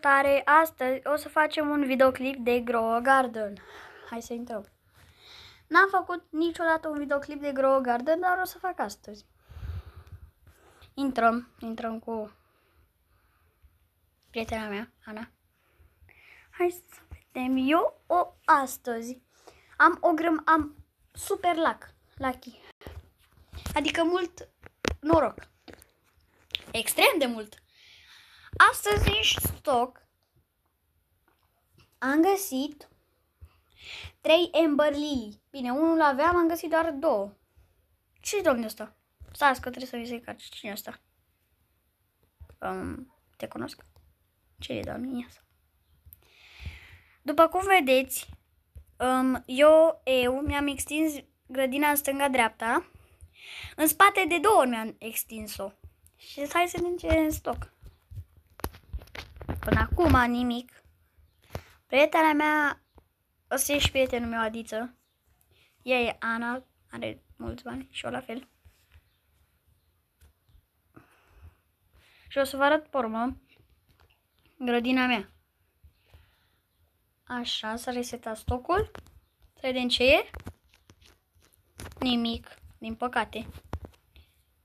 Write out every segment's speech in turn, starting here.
salutare! Astăzi o să facem un videoclip de Grow Garden. Hai să intrăm. N-am făcut niciodată un videoclip de Grow Garden, dar o să fac astăzi. Intrăm cu prietena mea, Ana. Hai să vedem. Astăzi am super lucky. Adică mult noroc. Extrem de mult. Astăzi în stoc am găsit 3 Amber Lily. Bine, unul aveam, am găsit doar 2. Ce-i domnul ăsta? Stați că trebuie să vi se cace. Cine ăsta? Te cunosc? Ce e doamne asta? După cum vedeți, eu mi-am extins grădina în stânga-dreapta. În spate de 2 ori mi-am extins-o. Și hai să vedem ce e în stoc. Până acum nimic. Prietena mea, ăsta e și prietenul meu, Adiță. Ea e Ana, are mulți bani și eu la fel. Și o să vă arăt pe urmă grădina mea. Așa, să resetat stocul. Să vedem ce e. Nimic, din păcate.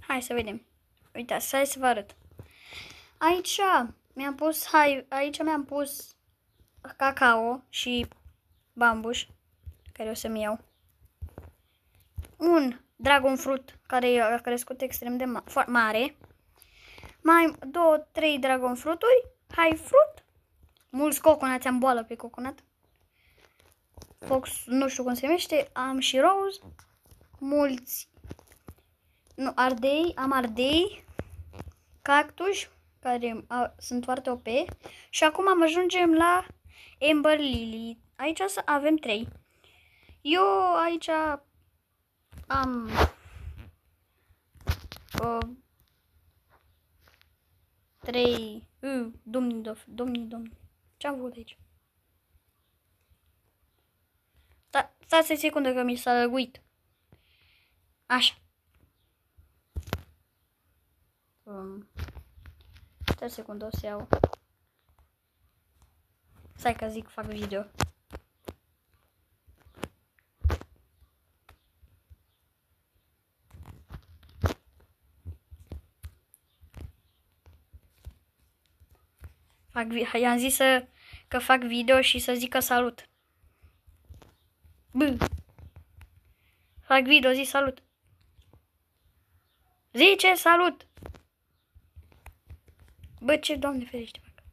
Hai să vedem. Uitați, hai să vă arăt. Aici mi-am pus cacao și bambuș, care o să-mi iau. Un dragon fruit care a crescut extrem de mare. Mai 2-3 dragon fruituri, high fruit. Mulți coconați, am boală pe coconat. Fox, nu știu cum se numește, am și rose. Mulți, nu, ardei, am ardei, cactus, care sunt foarte OP. Și acum ajungem la Amber Lily. Aici avem 3. Eu aici am 3. Domni. Ce-am făcut aici? Stați o secundă că mi s-a lăguit. Așa. Stai o secundă, o să iau. Stai că zic, fac video. I-am zis că fac video și să zic că salut. Fac video, zi salut. Zice salut. Bă, ce doamne ferește fac.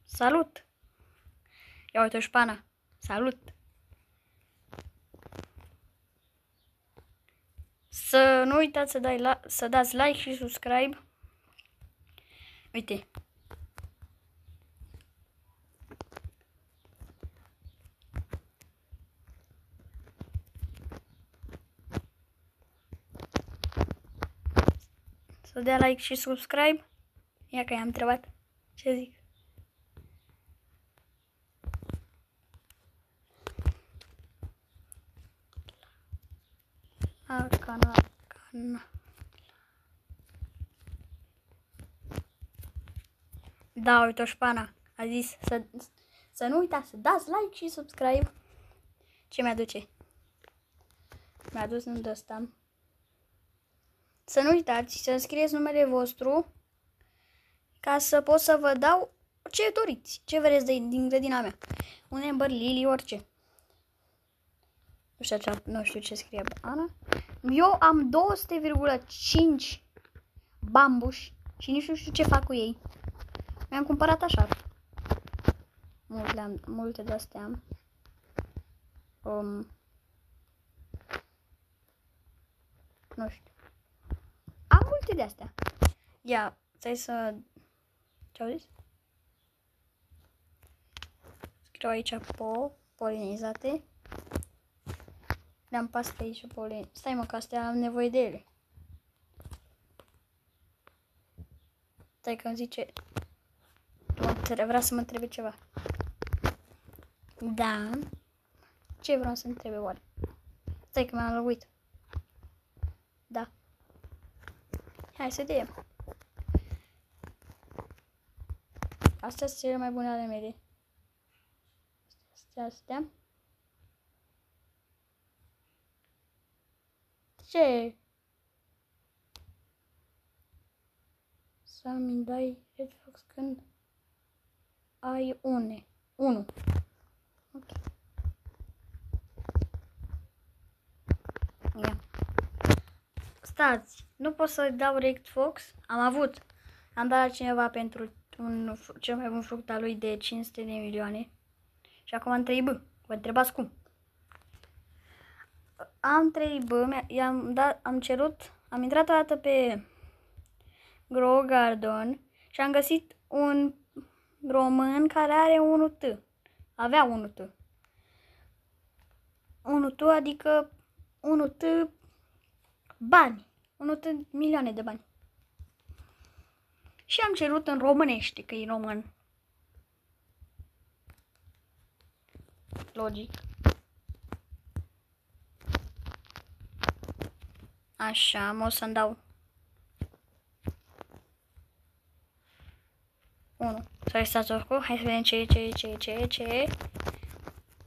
Salut. Ia uite-o și pana. Salut. Să nu uitați să dați like și subscribe. Uite. Să dea like și subscribe. Ia că i-am întrebat. Ce zic? Cana. Da, uite-o și pana. A zis să nu uitați să dați like și subscribe. Ce mi-aduce? Mi-a dus în ăsta. Să nu uitați să scrieți numele vostru ca să pot să vă dau ce doriți, ce vreți din grădina mea. Un Amber Lily, orice. Nu știu ce scrie Ana. Eu am 200,5 bambuși și nici nu știu ce fac cu ei. Mi-am cumpărat așa. Multe de-astea am. Nu știu. Am multe de-astea. Ia, stai să... Ce-au zis? Scriu aici polinizate. Le-am pas pe aici polen. Stai mă, că astea am nevoie de ele. Stai că îmi zice... Vrea să mă întrebe ceva. Da. Ce vreau să întrebe oare? Stai că mi-am lăguit. Da. Hai să vedem. Astea sunt cele mai bune ale mele. Astea. Ce? Să-mi dai Red Fox când ai unu. Ok. Ia. Stați, nu pot să dau Red Fox. Am dat la cineva pentru cel mai bun fruct al lui de 500 de milioane. Și acum am 3 B. Vă întrebați cum? Am 3 B, am cerut, am intrat o dată pe Grow Garden și am găsit un român care are 1T. Avea 1T. 1T, adică 1T bani. 1T milioane de bani. Și am cerut în românește, că e român. Logic. Așa, o să-mi dau 1. Să stați oricum. Hai să vedem ce.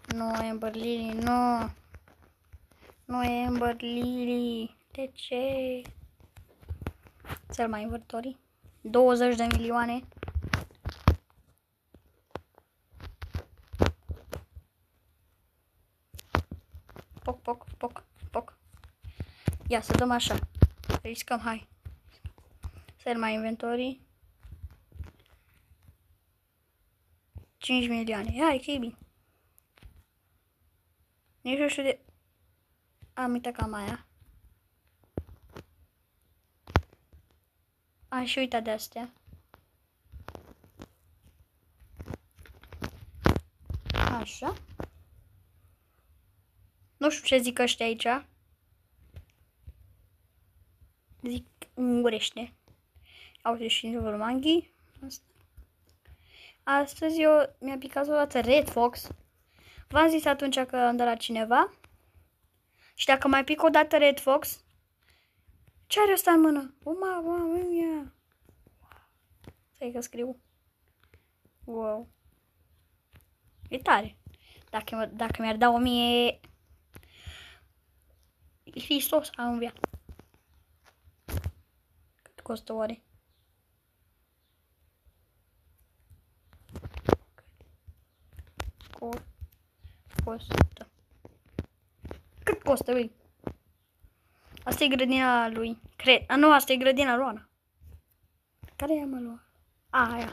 November Lily, nu. November Lily. De ce? Să-l mai invertorii. 20 de milioane. Poc. Ia, să dăm așa. Riscăm, hai. Să-l mai inventorii. 5 milioane. Hai, că e bine. Nici nu știu de... Am uitat cam aia. Am și uitat de astea. Așa. Nu știu ce zic ăștia aici. Zic ungurește. Uite și în manghi. Astăzi eu mi-a picat o dată Red Fox. V-am zis atunci că am dat la cineva. Și dacă mai pic o dată Red Fox, ce are ăsta în mână? Mia. Stai că scriu. Wow. E tare. Dacă mi-ar da 1000... Hristos a înviat. Cât costă oare? Costă. Cât costă, băi? Asta e grădina lui. Cred. Nu, asta e grădina lui Ana. Care e, mă, lui? Aia.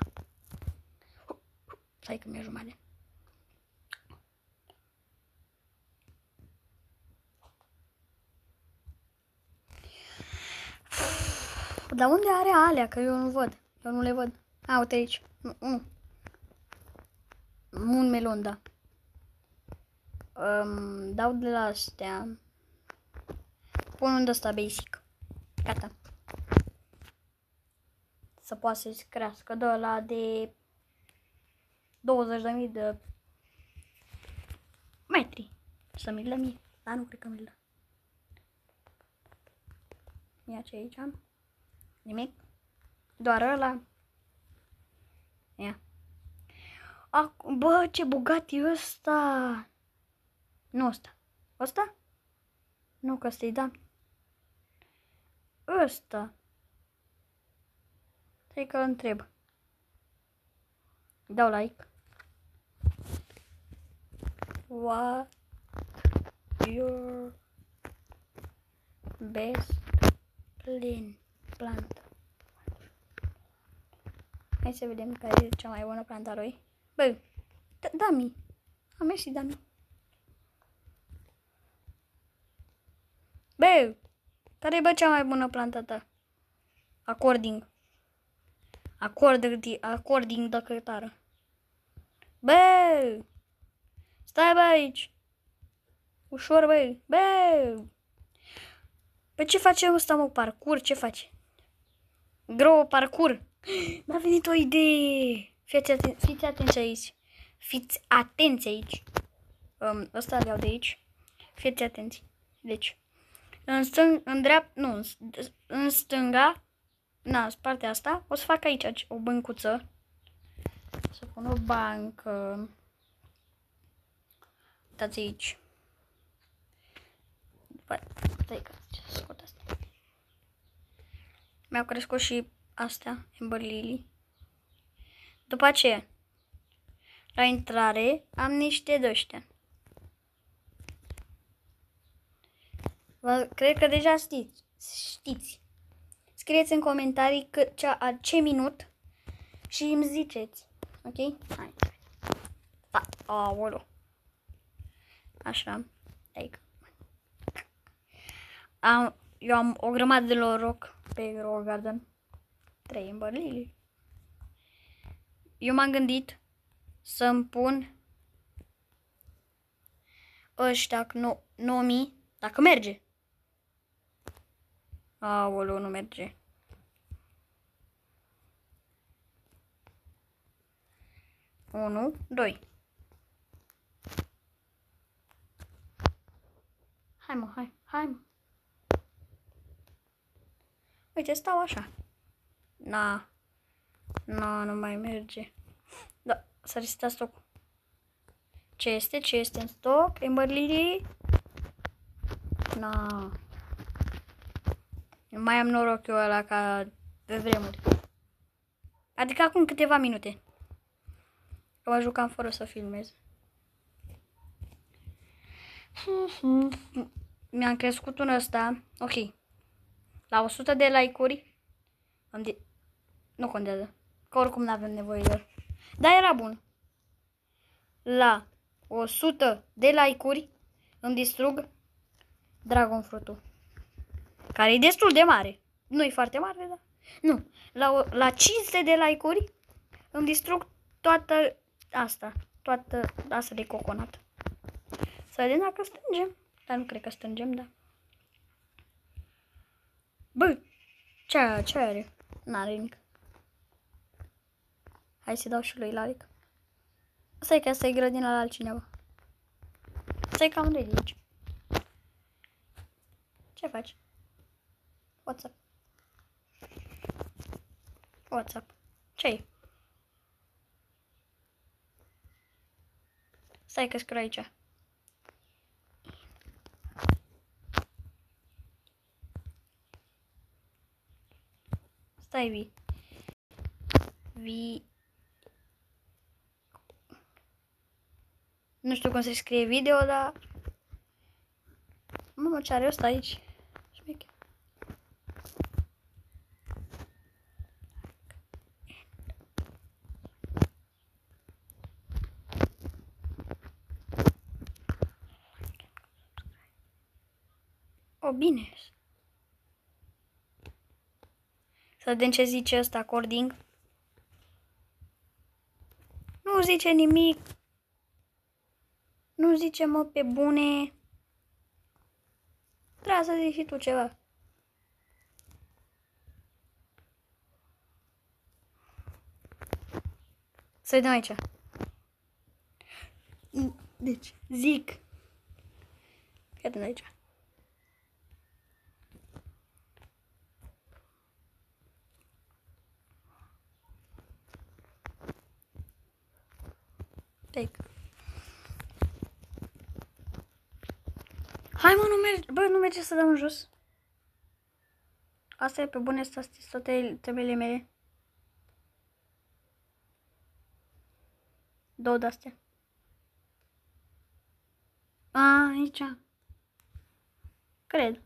Stai că mi-e jumătate. Dar unde are alea? Că eu nu văd. Eu nu le văd. Uite aici. Un melon, da. Dau de la astea. Pun unde ăsta basic. Gata. Să poată să-ți crească de ăla de 20.000 de metri. Să mi-l dă mie. Dar nu cred că mi-l dă. Ia ce aici am. Nimic. Doar ăla. Ia. Bă, ce bogat e ăsta. Nu ăsta. Ăsta? Nu, că ăsta-i da. Ăsta. Stai că îl întreb. Dau like. What your best plant? Hai să vedem care e cea mai bună planta lui. Bă, da-mi. Am mersi, da-mi. Bă, care e, bă, cea mai bună planta ta? According de cătară. Bă! Stai, bă, aici. Ușor, bă. Bă! Pe ce face ăsta, mă, parcur? Ce face? Grow parcur. Mi-a venit o idee. Fiți atenți aici. Fiți atenți aici. Ăsta le iau de aici. Fiți atenți. Deci, în stânga, în partea asta, o să fac aici o băncuță. Să pun o bancă. Uitați aici. Stai că scot asta. Mi-au crescut și astea, Amber Lily. După aceea, la intrare, am niște de-ăștia. Cred că deja știți. Scrieți în comentarii ce minut și îmi ziceți. Ok? Hai. Da. Aoleu. Așa. Like. Eu am o grămadă de noroc pe Rock Garden. 3 Amber Lily. Eu m-am gândit să-mi pun ăștia 9000, dacă merge. Aoleu, nu merge. Unu, 2. Hai mă, hai mă. Uite, stau așa. Nu mai merge. Da, s-a resetat stocul. Ce este în stoc? Amber Lily? Nu mai am noroc eu ăla ca pe vremuri. Adică acum câteva minute. Eu mă jucam fără să filmez. Mi-am crescut un ăsta. Ok. La 100 de like-uri. Nu contează. Că oricum nu avem nevoie de el. Dar era bun. La 100 de like-uri îmi distrug Dragon Fruit-ul. Care e destul de mare. Nu e foarte mare, dar... Nu. La 500 de like-uri îmi distrug toată asta de coconat. Să vedem dacă strângem. Dar nu cred că strângem, da. Bă, ce are? N-are nimic. Hai să dau și lui Lalic. Stai că asta e grădina la altcineva. Stai că am ready aici. Ce faci? WhatsApp. Ce-i? Stai că scriu aici. Stai, Nu știu cum se scrie video, dar... Mamă, ce are ăsta aici? Șmecher. Bine. Să vedem ce zice ăsta, cording. Nu zice nimic. Nu zice, mă, pe bune. Trebuie să zici și tu ceva. Să vedem aici. Deci, zic. Fii atent aici. Take. Hai, mă, nu merge. Bă, nu merge să dăm în jos. Asta e pe bune, asta sunt toate temele mele. 2 de-astea. Aici. Cred.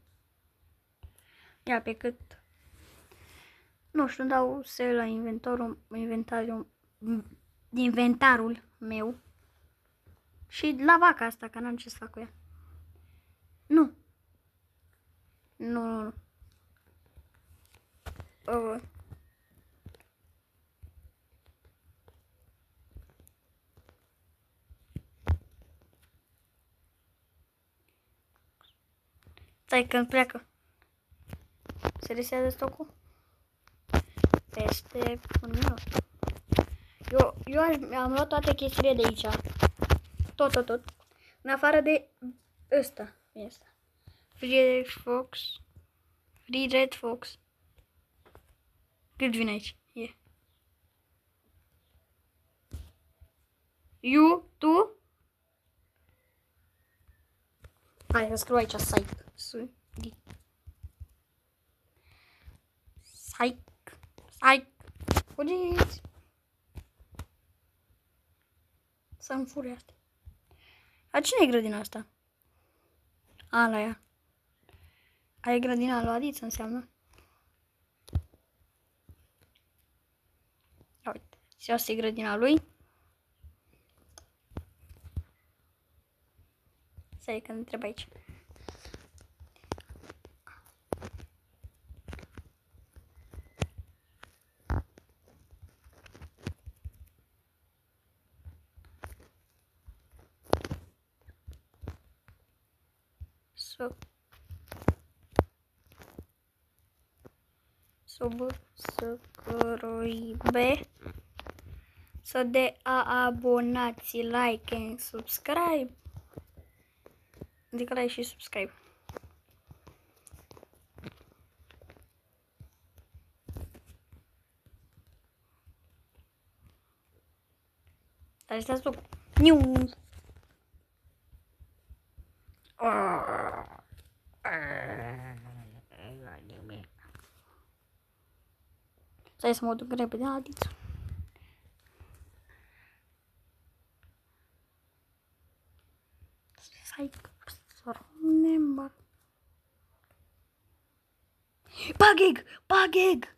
Ia pe cât. Nu știu, dau save la inventarul meu. Și la vaca asta, că n-am ce să fac cu ea. Nu. Nu. Stai când pleacă. Se resează stocul? Peste un minut. Eu am luat toate chestiile de aici. Tot. În afară de ăsta. Free Red Fox. Cât vine aici? You, tu? Hai să scriu aici psych. Psych. Psych. Fugiți. Să-mi fure asta. La cine e grădina asta? A, la ea. Aia e grădina lui Adiță, înseamnă. Ia uite. Și asta e grădina lui. Stai că ne trebuie aici. Subscribe. Să dea abonați, like and subscribe. Adică like și subscribe. Dar stați tu. Niu. Stai să mă duc repede la Adiță. Stai să rămânem, bă. Bageg! Bageg!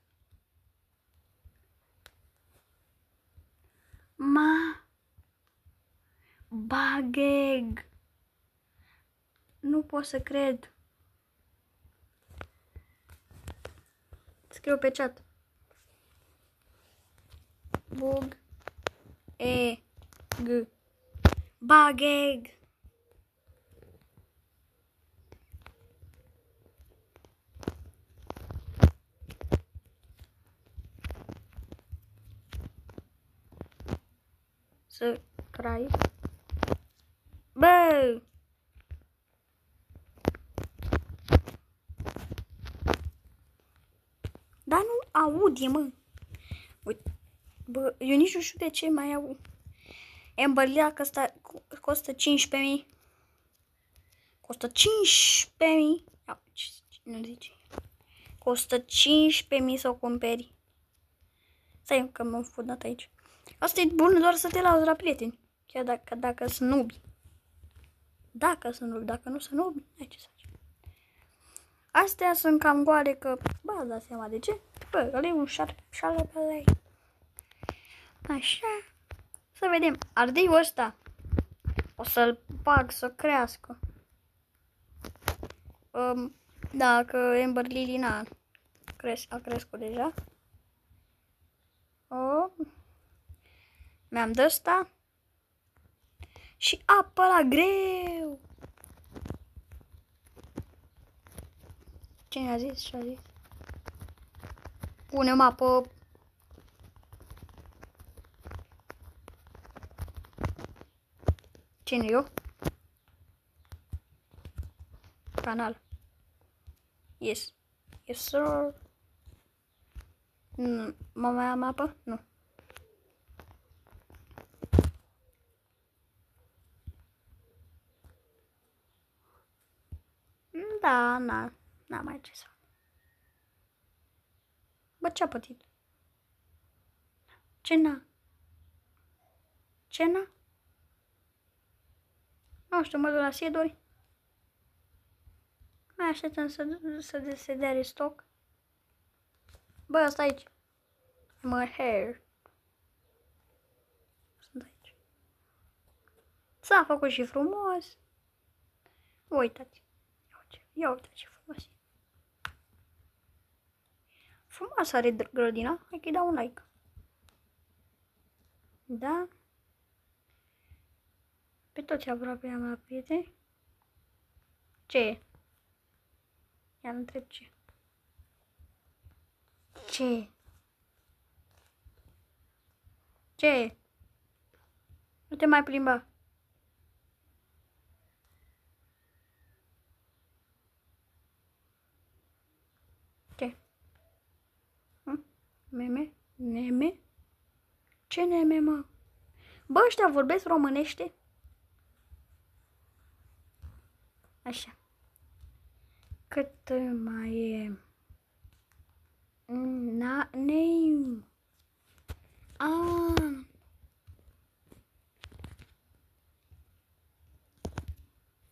Bageg! Nu pot să cred. Scriu pe chat. Bug. E. G. Bageg! Să crai. Bă! Dar nu aud, mă. Uite. Bă, eu nici nu știu de ce mai aud. Amberlia costă 15.000. Costă 15.000. Nu zice. Costă 15.000 să o cumperi. Stai că m-am fudat aici. Asta e bun doar să te lauzi la prieteni. Chiar dacă sunt nubi. Dacă nu sunt nubi, ai ce să faci. Astea sunt cam goale că, bă, dați seama de ce. Bă, ăla e un șarpelei. Așa. Să vedem. Ardeiul ăsta o să-l bag să crească. Dacă Amber Lily a crescut deja. Mi-am de ăsta. Și apă la greu. Cine a zis? Și-a zis. Punem apă. Cine eu? Canal. Yes. Yes, sir. Mă mai am apă? Nu. Da, n-am mai ce să fac. Bă, ce-a pătit? Ce n-a? Ce n-a? Nu știu, mă duc la Siedori. Mai așteptăm să se dea restoc. Bă, asta aici. My hair. Sunt aici. S-a făcut și frumos. Uitați. Ia uitați ce frumos e. Frumos are grădina. Hai că-i dau un like. Da? Pe toți aproape am la prieteni. Ce e? Ia întreb ce. Ce? Ce? Nu te mai plimba. Ce? Meme? Neme? Ce neme, mă? Bă, ăștia vorbesc românește? Așa. Cât mai e? Name.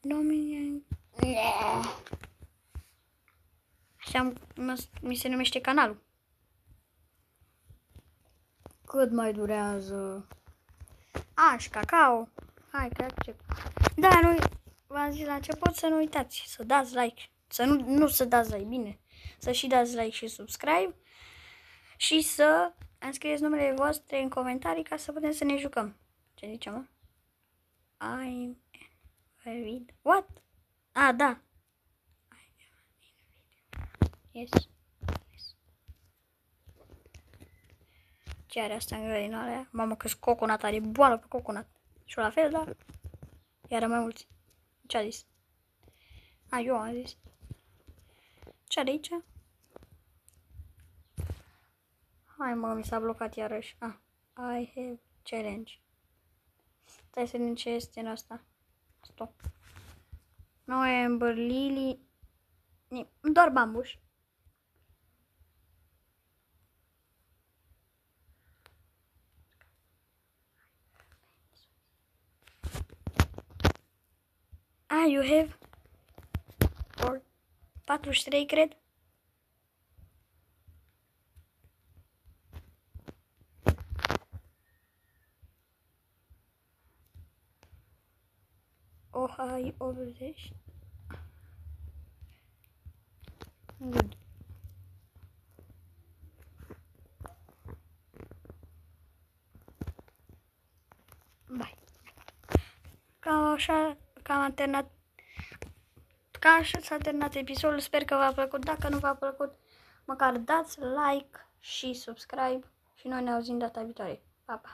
Domine. Așa mi se numește canalul. Cât mai durează? Și cacao. Hai că accept. Da, nu, v-am zis la început să nu uitați să dați like. Să nu să dați like, bine. Să și dați like și subscribe. Și să înscrieți numele voastre în comentarii ca să putem să ne jucăm. Ce zice, mă? I'm in video. What? Da. Yes. Ce are asta în grădinarea? Mamă, că-s coconut, are boală pe coconut. Și la fel, da? Iar mai mulți. Ce-a zis? Eu am zis. Ce are aici? Hai, mă, mi s-a blocat iarăși. I have challenge. Stai să vedem ce este în asta. Stop. November, Lily. Doar bambuș. You have 43, cred. Ai 80. Good. Bye. Ca așa s-a terminat episodul. Sper că v-a plăcut. Dacă nu v-a plăcut, măcar dați like și subscribe. Și noi ne auzim data viitoare. Pa, pa!